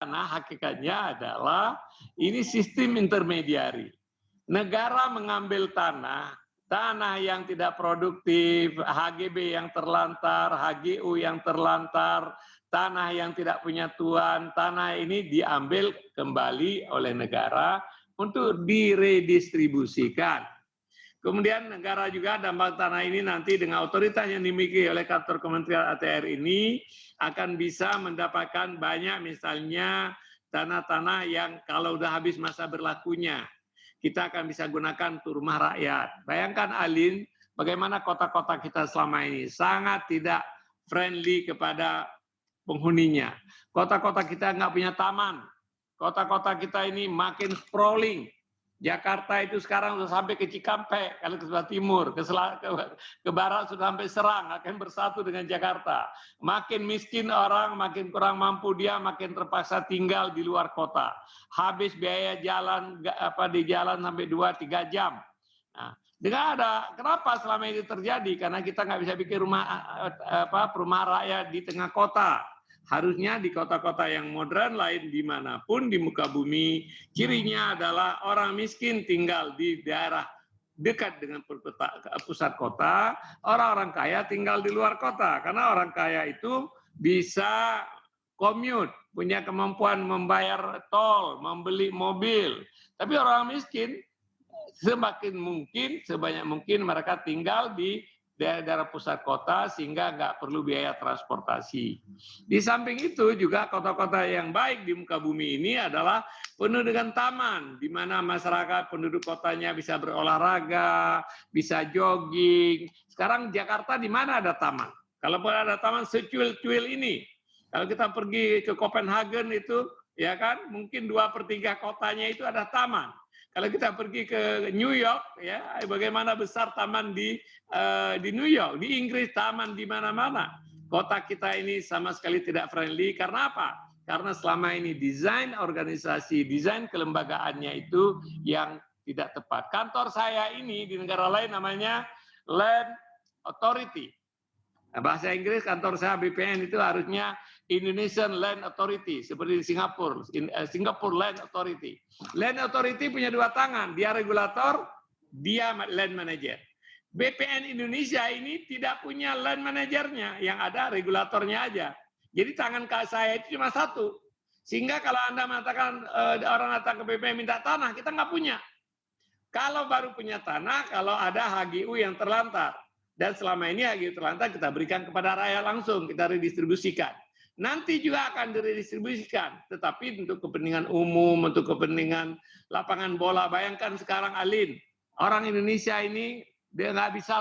Karena hakikatnya adalah ini sistem intermediari. Negara mengambil tanah yang tidak produktif, HGB yang terlantar, HGU yang terlantar, tanah yang tidak punya tuan, tanah ini diambil kembali oleh negara untuk diredistribusikan. Kemudian negara juga dampak tanah ini nanti dengan otoritas yang dimiliki oleh kantor Kementerian ATR ini akan bisa mendapatkan banyak misalnya tanah-tanah yang kalau udah habis masa berlakunya kita akan bisa gunakan untuk rumah rakyat. Bayangkan Alin, bagaimana kota-kota kita selama ini sangat tidak friendly kepada penghuninya. Kota-kota kita nggak punya taman. Kota-kota kita ini makin sprawling. Jakarta itu sekarang sudah sampai ke Cikampek, kalau ke sebelah timur, ke barat sudah sampai Serang, akan bersatu dengan Jakarta. Makin miskin orang, makin kurang mampu dia, makin terpaksa tinggal di luar kota. Habis biaya jalan di jalan sampai 2-3 jam. Nah, kenapa selama ini terjadi? Karena kita nggak bisa bikin perumahan rakyat di tengah kota. Harusnya di kota-kota yang modern lain dimanapun di muka bumi, cirinya adalah orang miskin tinggal di daerah dekat dengan pusat kota, orang-orang kaya tinggal di luar kota. Karena orang kaya itu bisa commute, punya kemampuan membayar tol, membeli mobil. Tapi orang miskin, sebanyak mungkin mereka tinggal di daerah pusat kota sehingga nggak perlu biaya transportasi. Di samping itu juga kota-kota yang baik di muka bumi ini adalah penuh dengan taman, di mana masyarakat penduduk kotanya bisa berolahraga, bisa jogging. Sekarang Jakarta di mana ada taman? Kalaupun ada taman secuil-cuil ini, kalau kita pergi ke Copenhagen itu, ya kan, mungkin 2/3 kotanya itu ada taman. Kalau kita pergi ke New York, ya, bagaimana besar taman di New York, di Inggris taman di mana-mana. Kota kita ini sama sekali tidak friendly. Karena apa? Karena selama ini desain organisasi, desain kelembagaannya itu yang tidak tepat. Kantor saya ini di negara lain namanya Land Authority. Nah, bahasa Inggris kantor saya BPN itu harusnya Indonesian Land Authority, seperti di Singapura, Singapore Land Authority. Land Authority punya 2 tangan, dia regulator, dia land manager. BPN Indonesia ini tidak punya land manajernya, yang ada regulatornya aja. Jadi tangan saya itu cuma 1. Sehingga kalau Anda mengatakan orang datang ke BPN minta tanah, kita nggak punya. Kalau baru punya tanah, kalau ada HGU yang terlantar. Dan selama ini HGU terlantar kita berikan kepada rakyat langsung, kita redistribusikan. Nanti juga akan diredistribusikan, tetapi untuk kepentingan umum, untuk kepentingan lapangan bola. Bayangkan sekarang Alin, orang Indonesia ini dia nggak bisa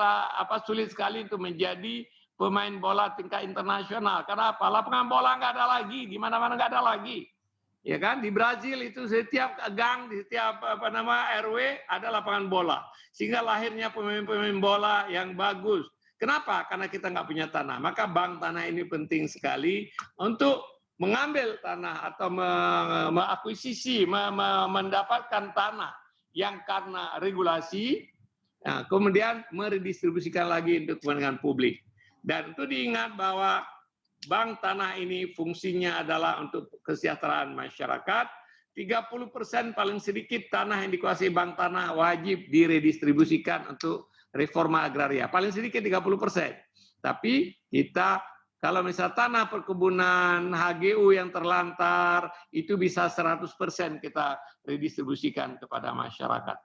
sulit sekali untuk menjadi pemain bola tingkat internasional. Karena apa? Lapangan bola nggak ada lagi, di mana-mana nggak ada lagi. Ya kan, di Brazil itu setiap gang, di setiap RW ada lapangan bola. Sehingga lahirnya pemain-pemain bola yang bagus. Kenapa? Karena kita nggak punya tanah. Maka bank tanah ini penting sekali untuk mengambil tanah atau mengakuisisi, mendapatkan tanah yang karena regulasi, nah, kemudian meredistribusikan lagi untuk kepentingan publik. Dan itu diingat bahwa bank tanah ini fungsinya adalah untuk kesejahteraan masyarakat. 30% paling sedikit tanah yang dikuasai bank tanah wajib diredistribusikan untuk reforma agraria. Paling sedikit 30%. Tapi kita kalau misal tanah perkebunan, HGU yang terlantar, itu bisa 100% kita redistribusikan kepada masyarakat.